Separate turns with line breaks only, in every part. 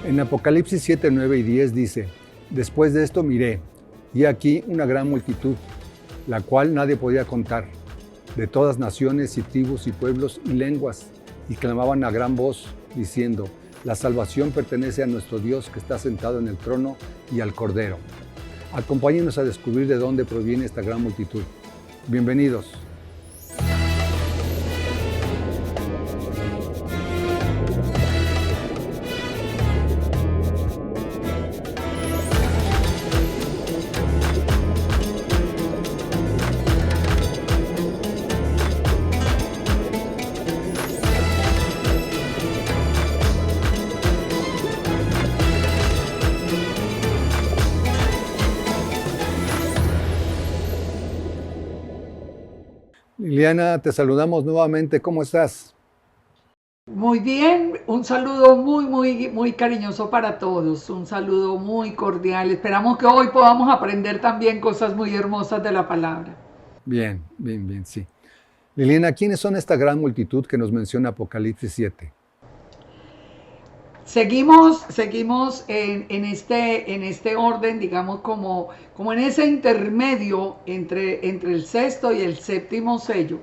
En Apocalipsis 7, 9 y 10 dice: Después de esto miré, y aquí una gran multitud, la cual nadie podía contar, de todas naciones y tribus y pueblos y lenguas, y clamaban a gran voz, diciendo: La salvación pertenece a nuestro Dios que está sentado en el trono y al Cordero. Acompáñenos a descubrir de dónde proviene esta gran multitud. Bienvenidos. Liliana, te saludamos nuevamente. ¿Cómo estás?
Muy bien, un saludo muy cariñoso para todos, un saludo muy cordial. Esperamos que hoy podamos aprender también cosas muy hermosas de la palabra.
Bien, sí. Liliana, ¿quiénes son esta gran multitud que nos menciona Apocalipsis 7?
Seguimos en este orden, digamos, como en ese intermedio entre el sexto y el séptimo sello.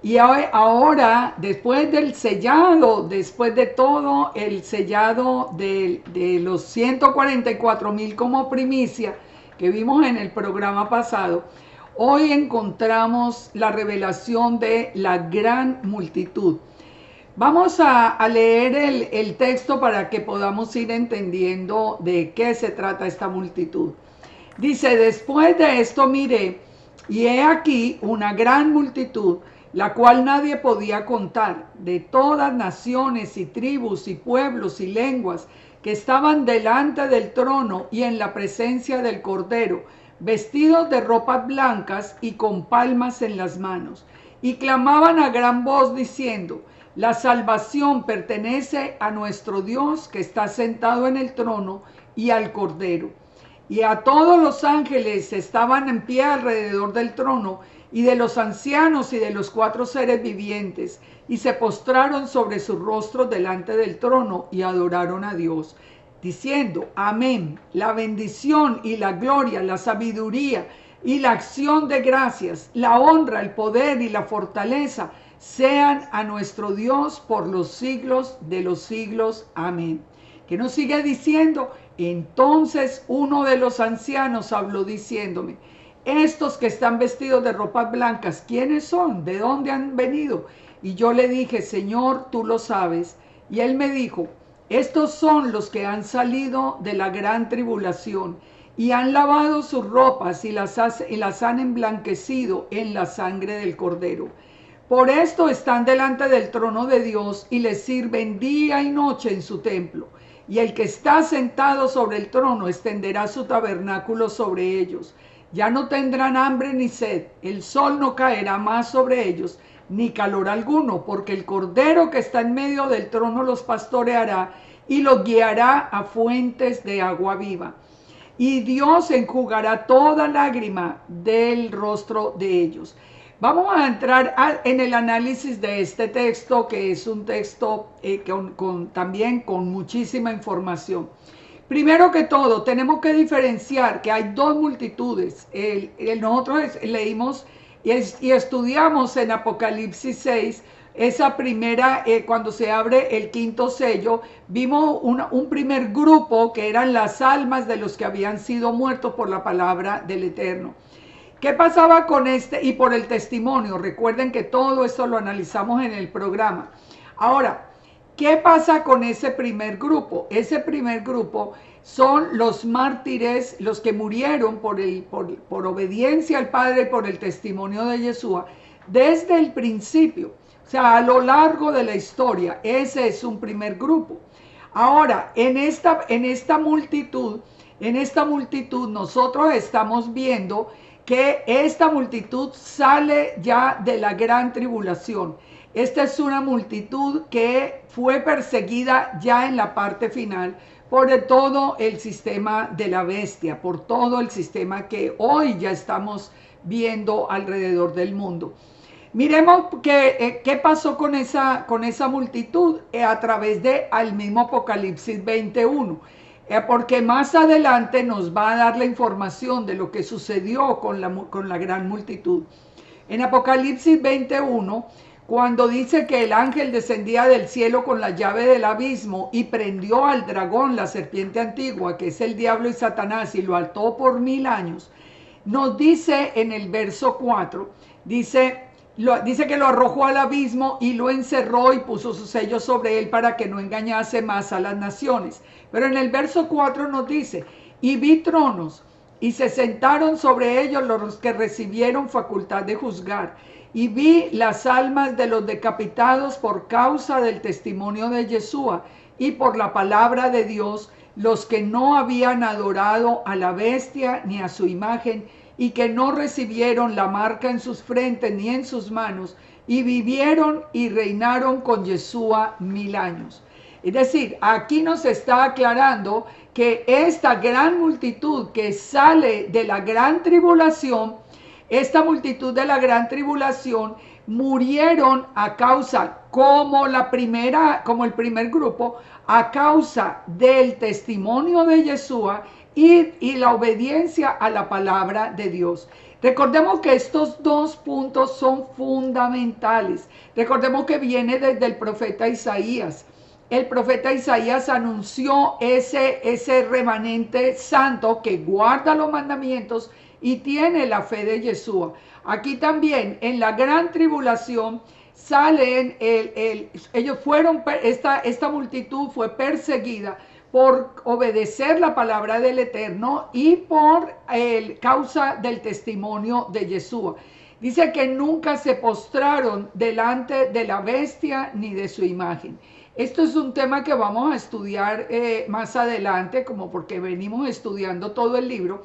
Y ahora, después del sellado, después de todo el sellado de los 144,000 como primicia que vimos en el programa pasado, hoy encontramos la revelación de la gran multitud. Vamos a leer el texto para que podamos ir entendiendo de qué se trata esta multitud. Dice: después de esto miré, y he aquí una gran multitud, la cual nadie podía contar, de todas naciones y tribus y pueblos y lenguas, que estaban delante del trono y en la presencia del Cordero, vestidos de ropas blancas y con palmas en las manos, y clamaban a gran voz diciendo: la salvación pertenece a nuestro Dios que está sentado en el trono y al Cordero. Y a todos los ángeles estaban en pie alrededor del trono, y de los ancianos y de los 4 seres vivientes, y se postraron sobre sus rostros delante del trono y adoraron a Dios, diciendo: amén. La bendición y la gloria, la sabiduría y la acción de gracias, la honra, el poder y la fortaleza sean a nuestro Dios por los siglos de los siglos. Amén. Que nos sigue diciendo: entonces uno de los ancianos habló diciéndome: estos que están vestidos de ropas blancas, ¿quiénes son? ¿De dónde han venido? Y yo le dije: Señor, tú lo sabes. Y él me dijo: estos son los que han salido de la gran tribulación y han lavado sus ropas y las han emblanquecido en la sangre del Cordero. Por esto están delante del trono de Dios y les sirven día y noche en su templo. Y el que está sentado sobre el trono extenderá su tabernáculo sobre ellos. Ya no tendrán hambre ni sed, el sol no caerá más sobre ellos, ni calor alguno, porque el Cordero que está en medio del trono los pastoreará y los guiará a fuentes de agua viva. Y Dios enjugará toda lágrima del rostro de ellos. Vamos a entrar en el análisis de este texto, que es un texto también con muchísima información. Primero que todo, tenemos que diferenciar que hay dos multitudes. Nosotros leímos y estudiamos en Apocalipsis 6, esa primera, cuando se abre el quinto sello, vimos un primer grupo que eran las almas de los que habían sido muertos por la palabra del Eterno. ¿Qué pasaba con este? Y por el testimonio. Recuerden que todo esto lo analizamos en el programa. Ahora, ¿qué pasa con ese primer grupo? Ese primer grupo son los mártires, los que murieron por obediencia al Padre y por el testimonio de Yeshua desde el principio. O sea, a lo largo de la historia, ese es un primer grupo. Ahora, en esta multitud nosotros estamos viendo que esta multitud sale ya de la gran tribulación. Esta es una multitud que fue perseguida ya en la parte final por todo el sistema de la bestia, por todo el sistema que hoy ya estamos viendo alrededor del mundo. Miremos qué pasó con esa multitud a través de al mismo Apocalipsis 21, porque más adelante nos va a dar la información de lo que sucedió con la gran multitud. En Apocalipsis 21, cuando dice que el ángel descendía del cielo con la llave del abismo y prendió al dragón, la serpiente antigua, que es el diablo y Satanás, y lo ató por 1000 años, nos dice en el verso 4, dice que lo arrojó al abismo y lo encerró y puso su sello sobre él para que no engañase más a las naciones. Pero en el verso 4 nos dice, y vi tronos, y se sentaron sobre ellos los que recibieron facultad de juzgar. Y vi las almas de los decapitados por causa del testimonio de Yeshua y por la palabra de Dios, los que no habían adorado a la bestia ni a su imagen, y que no recibieron la marca en sus frentes ni en sus manos, y vivieron y reinaron con Yeshua 1000 años. Es decir, aquí nos está aclarando que esta gran multitud que sale de la gran tribulación, esta multitud de la gran tribulación murieron a causa, como el primer grupo, a causa del testimonio de Yeshua y la obediencia a la palabra de Dios. Recordemos que estos dos puntos son fundamentales. Recordemos que viene desde el profeta Isaías. El profeta Isaías anunció ese remanente santo que guarda los mandamientos y tiene la fe de Yeshua. Aquí también en la gran tribulación salen, esta multitud fue perseguida por obedecer la palabra del Eterno y por causa del testimonio de Yeshua. Dice que nunca se postraron delante de la bestia ni de su imagen. Esto es un tema que vamos a estudiar más adelante, como porque venimos estudiando todo el libro.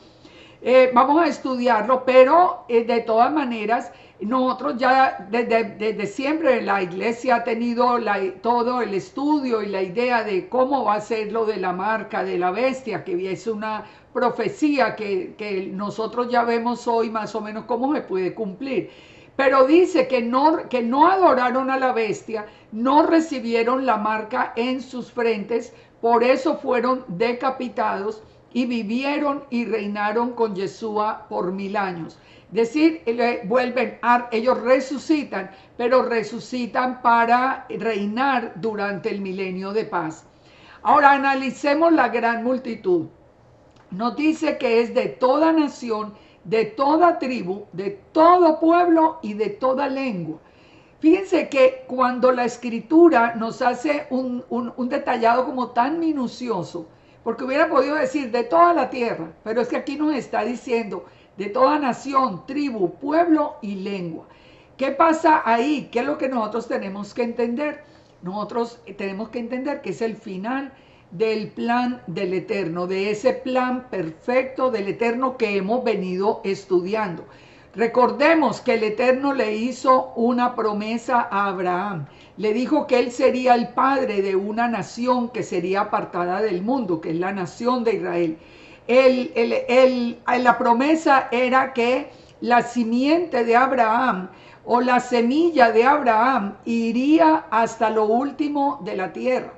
Vamos a estudiarlo, pero de todas maneras, nosotros ya desde siempre la iglesia ha tenido todo el estudio y la idea de cómo va a ser lo de la marca de la bestia, que es una profecía que nosotros ya vemos hoy más o menos cómo se puede cumplir. Pero dice que no adoraron a la bestia, no recibieron la marca en sus frentes, por eso fueron decapitados y vivieron y reinaron con Yeshua por 1000 años. Es decir, ellos resucitan, pero resucitan para reinar durante el milenio de paz. Ahora analicemos la gran multitud. Nos dice que es de toda nación, de toda tribu, de todo pueblo y de toda lengua. Fíjense que cuando la escritura nos hace un detallado como tan minucioso, porque hubiera podido decir de toda la tierra, pero es que aquí nos está diciendo de toda nación, tribu, pueblo y lengua. ¿Qué pasa ahí? ¿Qué es lo que nosotros tenemos que entender? Nosotros tenemos que entender que es el final del plan del Eterno, de ese plan perfecto del Eterno que hemos venido estudiando. Recordemos que el Eterno le hizo una promesa a Abraham. Le dijo que él sería el padre de una nación que sería apartada del mundo, que es la nación de Israel. La promesa era que la simiente de Abraham o la semilla de Abraham iría hasta lo último de la tierra.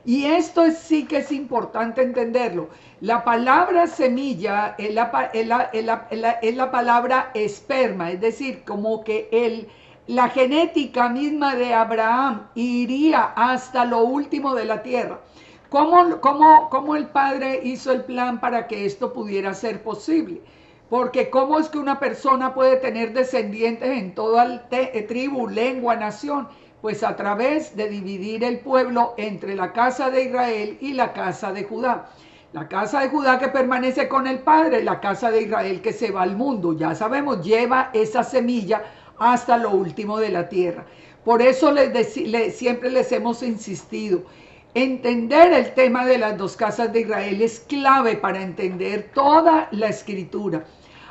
Y esto sí que es importante entenderlo. La palabra semilla es la palabra esperma, es decir, como que la genética misma de Abraham iría hasta lo último de la tierra. ¿Cómo el Padre hizo el plan para que esto pudiera ser posible? Porque ¿cómo es que una persona puede tener descendientes en toda tribu, lengua, nación? Pues a través de dividir el pueblo entre la casa de Israel y la casa de Judá. La casa de Judá que permanece con el Padre, la casa de Israel que se va al mundo. Ya sabemos, lleva esa semilla hasta lo último de la tierra. Por eso siempre les hemos insistido. Entender el tema de las dos casas de Israel es clave para entender toda la escritura.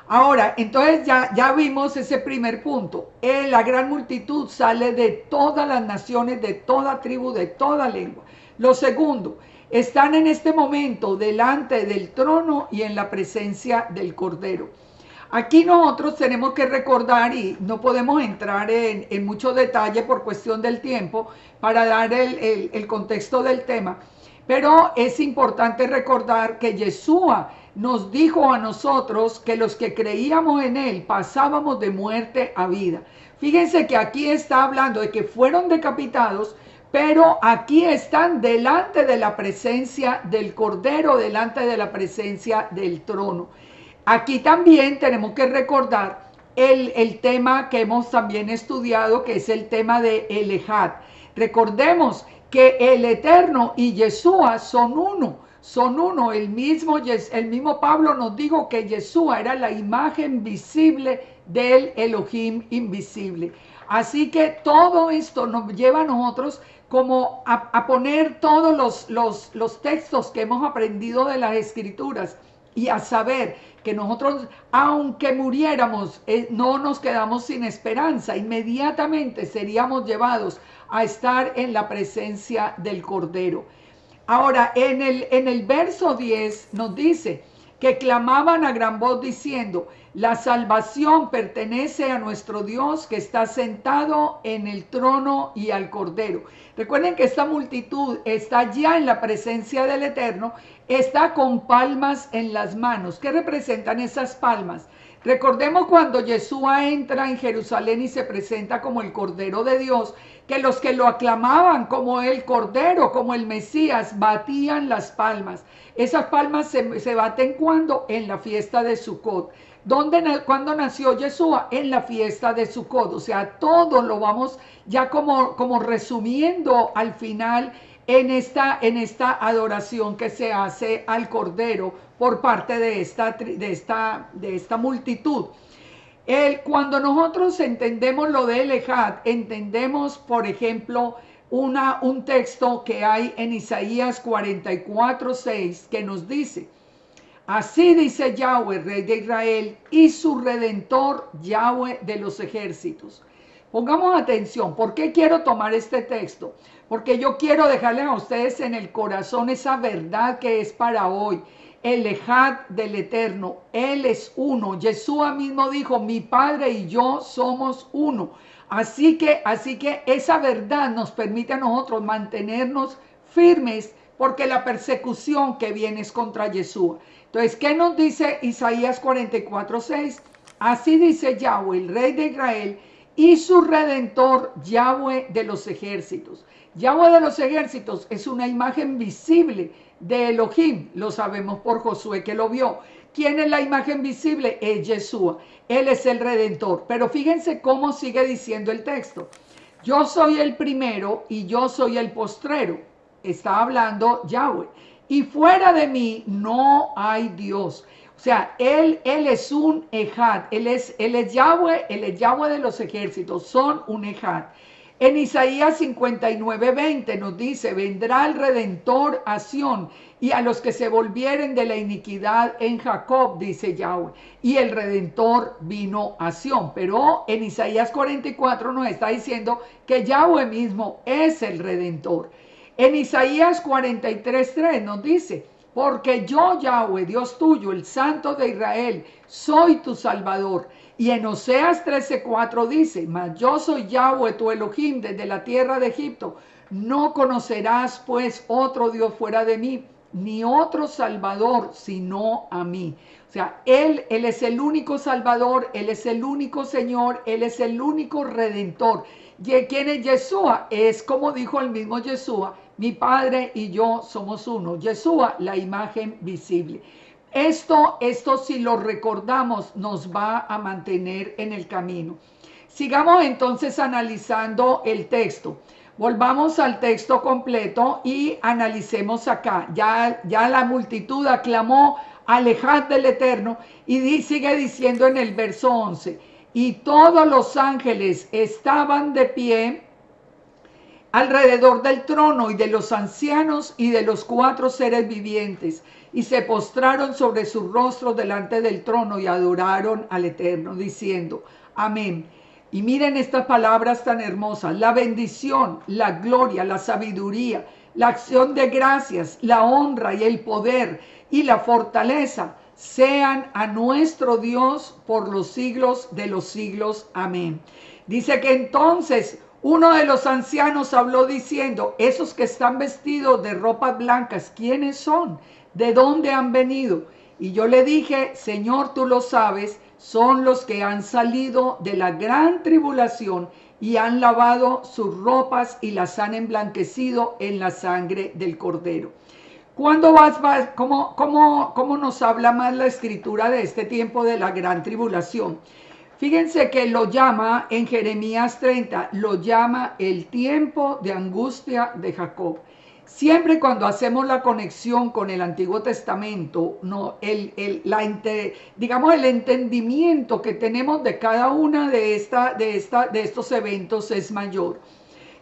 Ahora, entonces ya vimos ese primer punto. La gran multitud sale de todas las naciones, de toda tribu, de toda lengua. Lo segundo, están en este momento delante del trono y en la presencia del Cordero. Aquí nosotros tenemos que recordar, y no podemos entrar en mucho detalle por cuestión del tiempo para dar el contexto del tema, pero es importante recordar que Yeshua nos dijo a nosotros que los que creíamos en Él pasábamos de muerte a vida. Fíjense que aquí está hablando de que fueron decapitados, pero aquí están delante de la presencia del Cordero, delante de la presencia del trono. Aquí también tenemos que recordar el tema que hemos también estudiado, que es el tema de Elejad. Recordemos que el Eterno y Yeshua son uno. Son uno. El mismo Pablo nos dijo que Yeshua era la imagen visible del Elohim invisible. Así que todo esto nos lleva a nosotros como a poner todos los textos que hemos aprendido de las Escrituras y a saber que nosotros, aunque muriéramos, no nos quedamos sin esperanza. Inmediatamente seríamos llevados a estar en la presencia del Cordero. Ahora, en el verso 10 nos dice que clamaban a gran voz diciendo: la salvación pertenece a nuestro Dios que está sentado en el trono y al Cordero. Recuerden que esta multitud está ya en la presencia del Eterno, está con palmas en las manos. ¿Qué representan esas palmas? Recordemos cuando Yeshua entra en Jerusalén y se presenta como el Cordero de Dios, que los que lo aclamaban como el Cordero, como el Mesías, batían las palmas. Esas palmas se baten ¿cuándo? En la fiesta de Sukkot. ¿Cuándo nació Yeshua? En la fiesta de Sukkot. O sea, todo lo vamos ya como resumiendo al final en esta adoración que se hace al Cordero por parte de esta multitud. Cuando nosotros entendemos lo de Elejad, entendemos, por ejemplo, un texto que hay en Isaías 44:6 que nos dice: así dice Yahweh, Rey de Israel, y su Redentor, Yahweh de los ejércitos. Pongamos atención. ¿Por qué quiero tomar este texto? Porque yo quiero dejarles a ustedes en el corazón esa verdad que es para hoy. El Ejad del Eterno, Él es uno. Yeshua mismo dijo: mi Padre y yo somos uno. Así que esa verdad nos permite a nosotros mantenernos firmes, porque la persecución que viene es contra Yeshua. Entonces, ¿qué nos dice Isaías 44:6? Así dice Yahweh, el Rey de Israel, y su Redentor, Yahweh de los ejércitos. Yahweh de los ejércitos es una imagen visible de Elohim. Lo sabemos por Josué que lo vio. ¿Quién es la imagen visible? Es Yeshua. Él es el Redentor. Pero fíjense cómo sigue diciendo el texto. Yo soy el primero y yo soy el postrero. Está hablando Yahweh. Y fuera de mí no hay Dios. O sea, Él es un Ejad. Él es Yahweh, Él es Yahweh de los ejércitos. Son un Ejad. En Isaías 59:20 nos dice: vendrá el Redentor a Sión, y a los que se volvieren de la iniquidad en Jacob, dice Yahweh. Y el Redentor vino a Sión. Pero en Isaías 44 nos está diciendo que Yahweh mismo es el Redentor. En Isaías 43:3 nos dice: porque yo, Yahweh, Dios tuyo, el Santo de Israel, soy tu Salvador. Y en Oseas 13:4 dice: mas yo soy Yahweh tu Elohim desde la tierra de Egipto. No conocerás pues otro Dios fuera de mí, ni otro Salvador sino a mí. O sea, Él es el único Salvador, Él es el único Señor, Él es el único Redentor. ¿Y quién es Yeshua? Es como dijo el mismo Yeshua: mi Padre y yo somos uno. Yeshua, la imagen visible. Esto si lo recordamos nos va a mantener en el camino. Sigamos entonces analizando el texto. Volvamos al texto completo y analicemos acá. Ya la multitud aclamó: alejad del Eterno, y sigue diciendo en el verso 11: y todos los ángeles estaban de pie alrededor del trono y de los ancianos y de los 4 seres vivientes, y se postraron sobre sus rostros delante del trono y adoraron al Eterno, diciendo: amén. Y miren estas palabras tan hermosas: la bendición, la gloria, la sabiduría, la acción de gracias, la honra y el poder y la fortaleza sean a nuestro Dios por los siglos de los siglos. Amén. Dice que entonces uno de los ancianos habló diciendo, esos que están vestidos de ropas blancas, ¿quiénes son? ¿De dónde han venido? Y yo le dije, Señor, tú lo sabes, son los que han salido de la gran tribulación y han lavado sus ropas y las han emblanquecido en la sangre del Cordero. ¿Cómo nos habla más la escritura de este tiempo de la gran tribulación? Fíjense que lo llama en Jeremías 30, lo llama el tiempo de angustia de Jacob. Siempre cuando hacemos la conexión con el Antiguo Testamento, no, digamos el entendimiento que tenemos de cada una de estos eventos es mayor.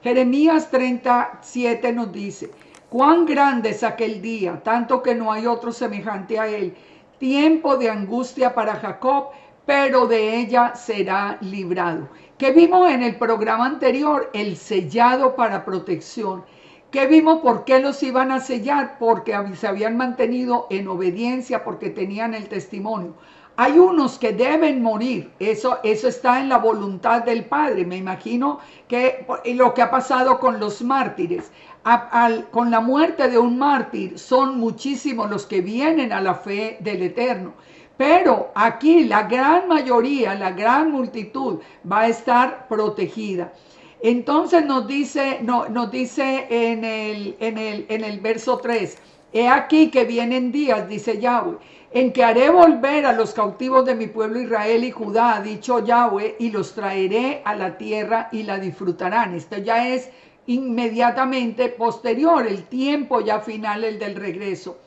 Jeremías 37 nos dice, cuán grande es aquel día, tanto que no hay otro semejante a él, tiempo de angustia para Jacob, pero de ella será librado. ¿Qué vimos en el programa anterior? El sellado para protección. ¿Qué vimos? ¿Por qué los iban a sellar? Porque se habían mantenido en obediencia, porque tenían el testimonio. Hay unos que deben morir, eso está en la voluntad del Padre. Me imagino que lo que ha pasado con los mártires, con la muerte de un mártir, son muchísimos los que vienen a la fe del Eterno. Pero aquí la gran mayoría, la gran multitud va a estar protegida. Entonces nos dice en el verso 3, he aquí que vienen días, dice Yahweh, en que haré volver a los cautivos de mi pueblo Israel y Judá, ha dicho Yahweh, y los traeré a la tierra y la disfrutarán. Esto ya es inmediatamente posterior, el tiempo ya final, el del regreso.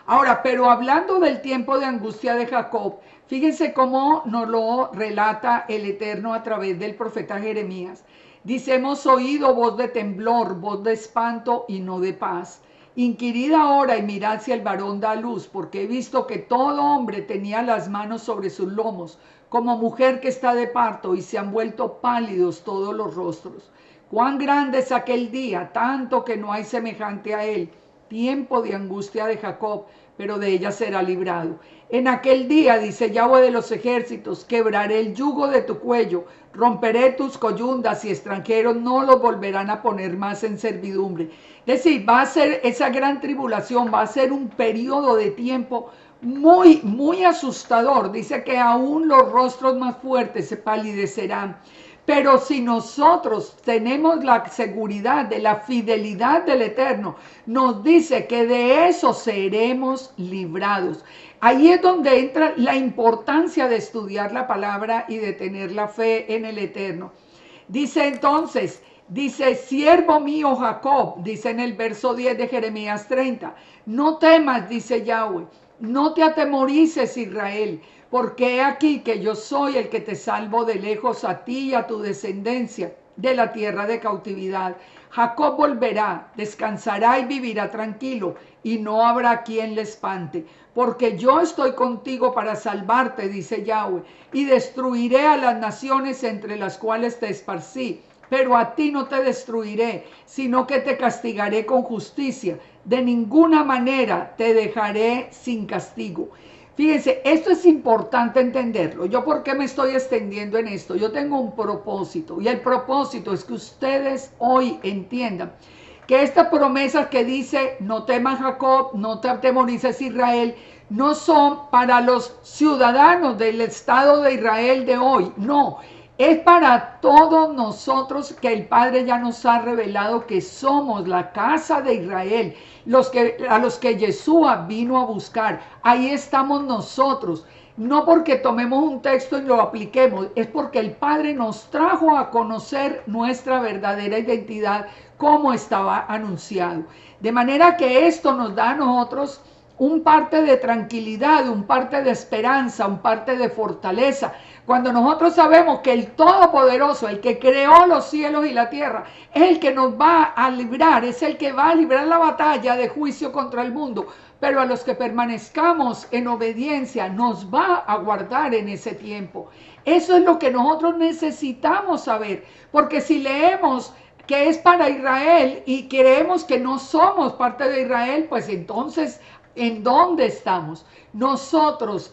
Ahora, pero hablando del tiempo de angustia de Jacob, fíjense cómo nos lo relata el Eterno a través del profeta Jeremías. Dice, hemos oído voz de temblor, voz de espanto y no de paz. Inquirid ahora y mirad si el varón da luz, porque he visto que todo hombre tenía las manos sobre sus lomos, como mujer que está de parto, y se han vuelto pálidos todos los rostros. Cuán grande es aquel día, tanto que no hay semejante a él. Tiempo de angustia de Jacob, pero de ella será librado. En aquel día, dice Yahweh de los ejércitos, quebraré el yugo de tu cuello, romperé tus coyundas y extranjeros no los volverán a poner más en servidumbre. Es decir, va a ser esa gran tribulación, va a ser un periodo de tiempo muy, muy asustador. Dice que aún los rostros más fuertes se palidecerán. Pero si nosotros tenemos la seguridad de la fidelidad del Eterno, nos dice que de eso seremos librados. Ahí es donde entra la importancia de estudiar la palabra y de tener la fe en el Eterno. Dice entonces, siervo mío Jacob, dice en el verso 10 de Jeremías 30, no temas, dice Yahweh, no te atemorices Israel, porque he aquí que yo soy el que te salvo de lejos a ti y a tu descendencia de la tierra de cautividad. Jacob volverá, descansará y vivirá tranquilo, y no habrá quien le espante, porque yo estoy contigo para salvarte, dice Yahweh, y destruiré a las naciones entre las cuales te esparcí, pero a ti no te destruiré, sino que te castigaré con justicia. De ninguna manera te dejaré sin castigo. Fíjense, esto es importante entenderlo. ¿Yo por qué me estoy extendiendo en esto? Yo tengo un propósito, y el propósito es que ustedes hoy entiendan que esta promesa que dice, no temas Jacob, no te atemorices Israel, no son para los ciudadanos del Estado de Israel de hoy, no. Es para todos nosotros que el Padre ya nos ha revelado que somos la casa de Israel, a los que Yeshua vino a buscar. Ahí estamos nosotros. No porque tomemos un texto y lo apliquemos, es porque el Padre nos trajo a conocer nuestra verdadera identidad como estaba anunciado. De manera que esto nos da a nosotros un parte de tranquilidad, un parte de esperanza, un parte de fortaleza. Cuando nosotros sabemos que el Todopoderoso, el que creó los cielos y la tierra, es el que nos va a librar, es el que va a librar la batalla de juicio contra el mundo. Pero a los que permanezcamos en obediencia, nos va a guardar en ese tiempo. Eso es lo que nosotros necesitamos saber, porque si leemos que es para Israel y creemos que no somos parte de Israel, pues entonces ¿En dónde estamos? Nosotros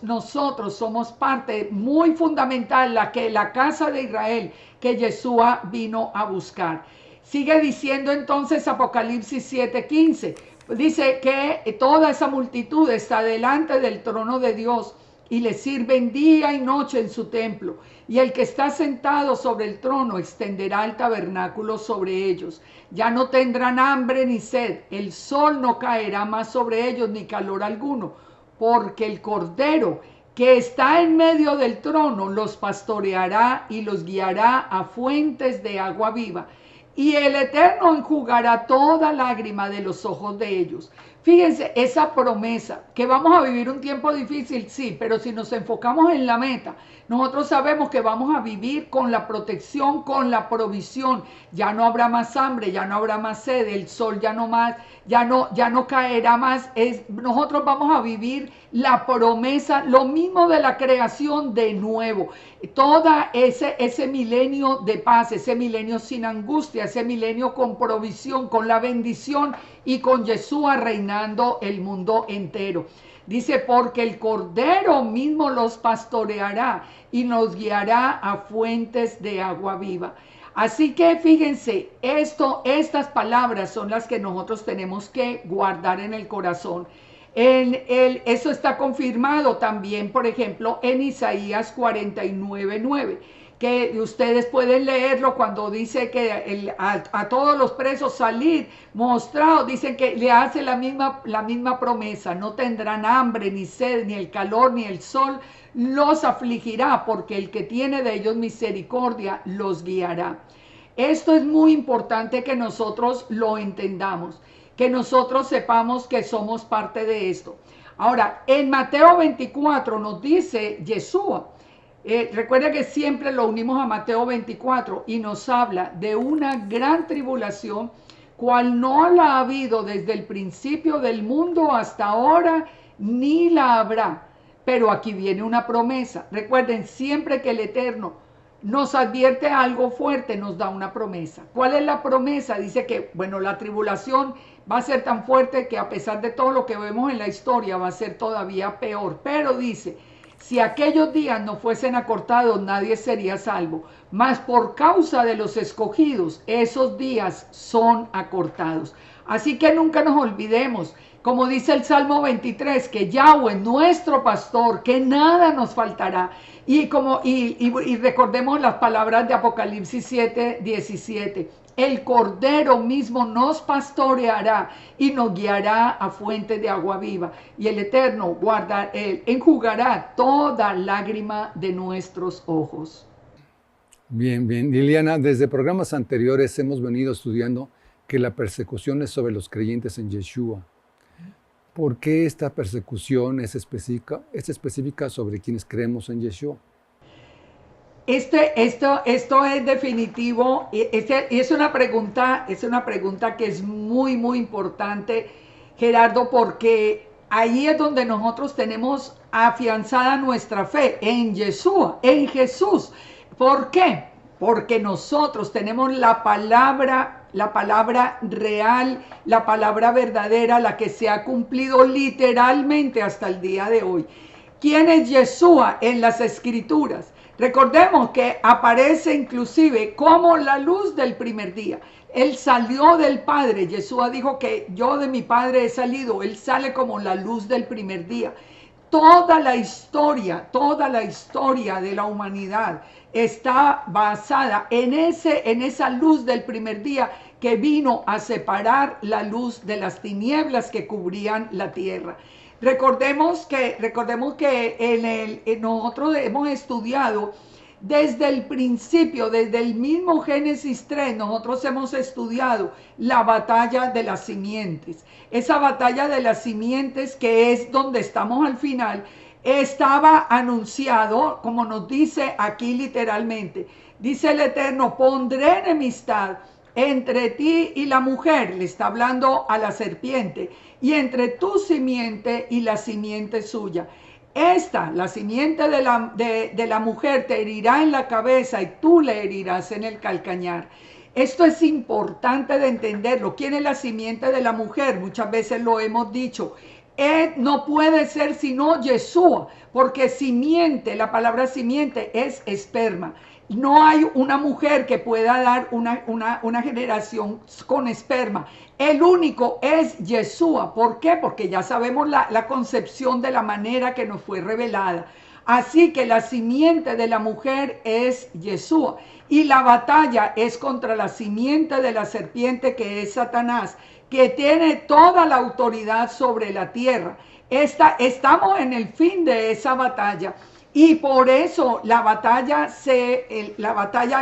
somos parte muy fundamental, la casa de Israel que Yeshua vino a buscar. Sigue diciendo entonces Apocalipsis 7:15. Dice que toda esa multitud está delante del trono de Dios y le sirven día y noche en su templo. Y el que está sentado sobre el trono extenderá el tabernáculo sobre ellos. Ya no tendrán hambre ni sed, el sol no caerá más sobre ellos ni calor alguno, porque el Cordero que está en medio del trono los pastoreará y los guiará a fuentes de agua viva. Y el Eterno enjugará toda lágrima de los ojos de ellos. Fíjense, esa promesa, que vamos a vivir un tiempo difícil, sí, pero si nos enfocamos en la meta, nosotros sabemos que vamos a vivir con la protección, con la provisión. Ya no habrá más hambre, ya no habrá más sed, el sol ya no caerá más. Nosotros vamos a vivir la promesa, lo mismo de la creación de nuevo. Toda ese milenio de paz, ese milenio sin angustia, ese milenio con provisión, con la bendición y con Yeshua reinando el mundo entero. Dice, porque el Cordero mismo los pastoreará y nos guiará a fuentes de agua viva. Así que fíjense, estas palabras son las que nosotros tenemos que guardar en el corazón. Eso está confirmado también, por ejemplo, en Isaías 49:9, que ustedes pueden leerlo cuando dice que a todos los presos salir, mostrados, dicen que le hace la misma promesa: no tendrán hambre, ni sed, ni el calor, ni el sol los afligirá, porque el que tiene de ellos misericordia los guiará. Esto es muy importante que nosotros lo entendamos, que nosotros sepamos que somos parte de esto. Ahora, en Mateo 24 nos dice Yeshua, recuerda que siempre lo unimos a Mateo 24 y nos habla de una gran tribulación, cual no la ha habido desde el principio del mundo hasta ahora, ni la habrá. Pero aquí viene una promesa. Recuerden, siempre que el Eterno nos advierte algo fuerte, nos da una promesa. ¿Cuál es la promesa? Dice que, bueno, la tribulación va a ser tan fuerte que a pesar de todo lo que vemos en la historia, va a ser todavía peor. Pero dice, si aquellos días no fuesen acortados, nadie sería salvo. Mas por causa de los escogidos, esos días son acortados. Así que nunca nos olvidemos, como dice el Salmo 23, que Yahweh, nuestro pastor, que nada nos faltará. Y recordemos las palabras de Apocalipsis 7:17. El Cordero mismo nos pastoreará y nos guiará a fuentes de agua viva. Y el Eterno enjugará toda lágrima de nuestros ojos.
Bien, bien. Liliana, desde programas anteriores hemos venido estudiando que la persecución es sobre los creyentes en Yeshua. ¿Por qué esta persecución es específica sobre quienes creemos en Yeshua?
Esto es definitivo, es una pregunta que es muy, muy importante, Gerardo, porque ahí es donde nosotros tenemos afianzada nuestra fe en Yeshua, en Jesús. ¿Por qué? Porque nosotros tenemos la palabra real, la palabra verdadera, la que se ha cumplido literalmente hasta el día de hoy. ¿Quién es Yeshua en las Escrituras? Recordemos que aparece inclusive como la luz del primer día. Él salió del Padre. Yeshua dijo que yo de mi Padre he salido. Él sale como la luz del primer día. Toda la historia de la humanidad está basada en esa luz del primer día que vino a separar la luz de las tinieblas que cubrían la tierra. Recordemos que nosotros hemos estudiado desde el principio, desde el mismo Génesis 3, nosotros hemos estudiado la batalla de las simientes. Esa batalla de las simientes, que es donde estamos al final, estaba anunciado, como nos dice aquí literalmente. Dice el Eterno: pondré enemistad entre ti y la mujer, le está hablando a la serpiente, y entre tu simiente y la simiente suya. La simiente de la mujer te herirá en la cabeza y tú le herirás en el calcañar. Esto es importante de entenderlo. ¿Quién es la simiente de la mujer? Muchas veces lo hemos dicho. no puede ser sino Yeshua, porque simiente, la palabra simiente es esperma. No hay una mujer que pueda dar una generación con esperma. El único es Yeshua. ¿Por qué? Porque ya sabemos la concepción de la manera que nos fue revelada. Así que la simiente de la mujer es Yeshua. Y la batalla es contra la simiente de la serpiente, que es Satanás, que tiene toda la autoridad sobre la tierra. Estamos en el fin de esa batalla. Y por eso la batalla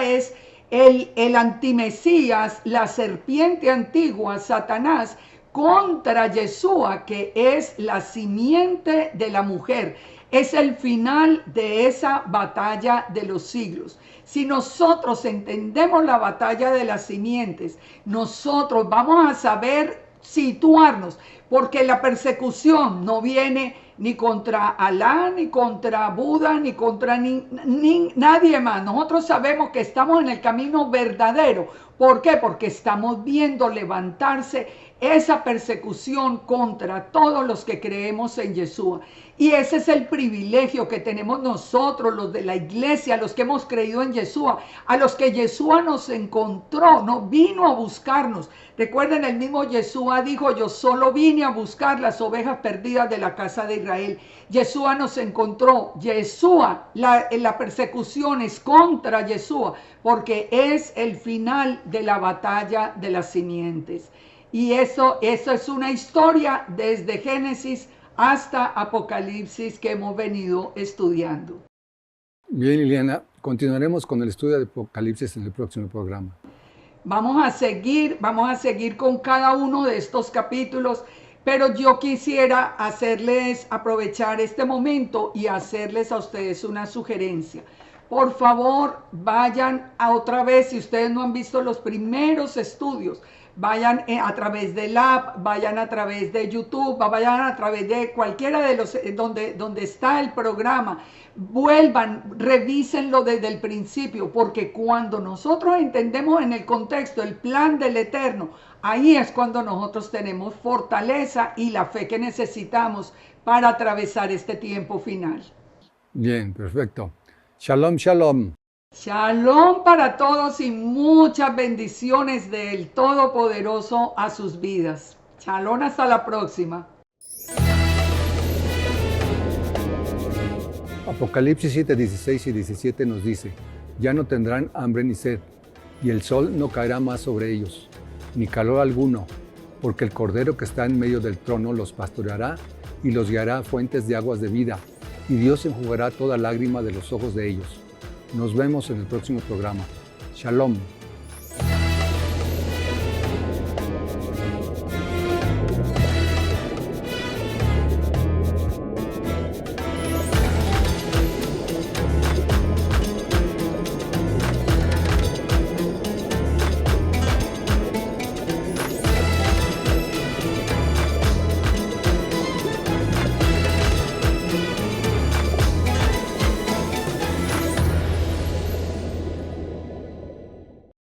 es el antimesías, la serpiente antigua, Satanás, contra Yeshua, que es la simiente de la mujer. Es el final de esa batalla de los siglos. Si nosotros entendemos la batalla de las simientes, nosotros vamos a saber situarnos, porque la persecución no viene ni contra Alá, ni contra Buda, ni contra nadie más. Nosotros sabemos que estamos en el camino verdadero. ¿Por qué? Porque estamos viendo levantarse esa persecución contra todos los que creemos en Yeshua. Y ese es el privilegio que tenemos nosotros, los de la iglesia, los que hemos creído en Yeshua, a los que Yeshua nos encontró, no vino a buscarnos. Recuerden, el mismo Yeshua dijo: yo solo vine a buscar las ovejas perdidas de la casa de Israel. Yeshua nos encontró. Yeshua, la persecución es contra Yeshua, porque es el final de la batalla de las simientes. Y eso es una historia desde Génesis hasta Apocalipsis que hemos venido estudiando.
Bien, Liliana, continuaremos con el estudio de Apocalipsis en el próximo programa.
Vamos a seguir con cada uno de estos capítulos, pero yo quisiera aprovechar este momento y hacerles a ustedes una sugerencia. Por favor, vayan otra vez, si ustedes no han visto los primeros estudios, vayan a través del app, vayan a través de YouTube, vayan a través de cualquiera de los donde está el programa. Vuelvan, revísenlo desde el principio, porque cuando nosotros entendemos en el contexto el plan del Eterno, ahí es cuando nosotros tenemos fortaleza y la fe que necesitamos para atravesar este tiempo final.
Bien, perfecto. Shalom, shalom.
Shalom para todos y muchas bendiciones del Todopoderoso a sus vidas. Shalom, hasta la próxima.
Apocalipsis 7, 16 y 17 nos dice: ya no tendrán hambre ni sed, y el sol no caerá más sobre ellos, ni calor alguno, porque el Cordero que está en medio del trono los pastoreará y los guiará a fuentes de aguas de vida, y Dios enjugará toda lágrima de los ojos de ellos. Nos vemos en el próximo programa. Shalom.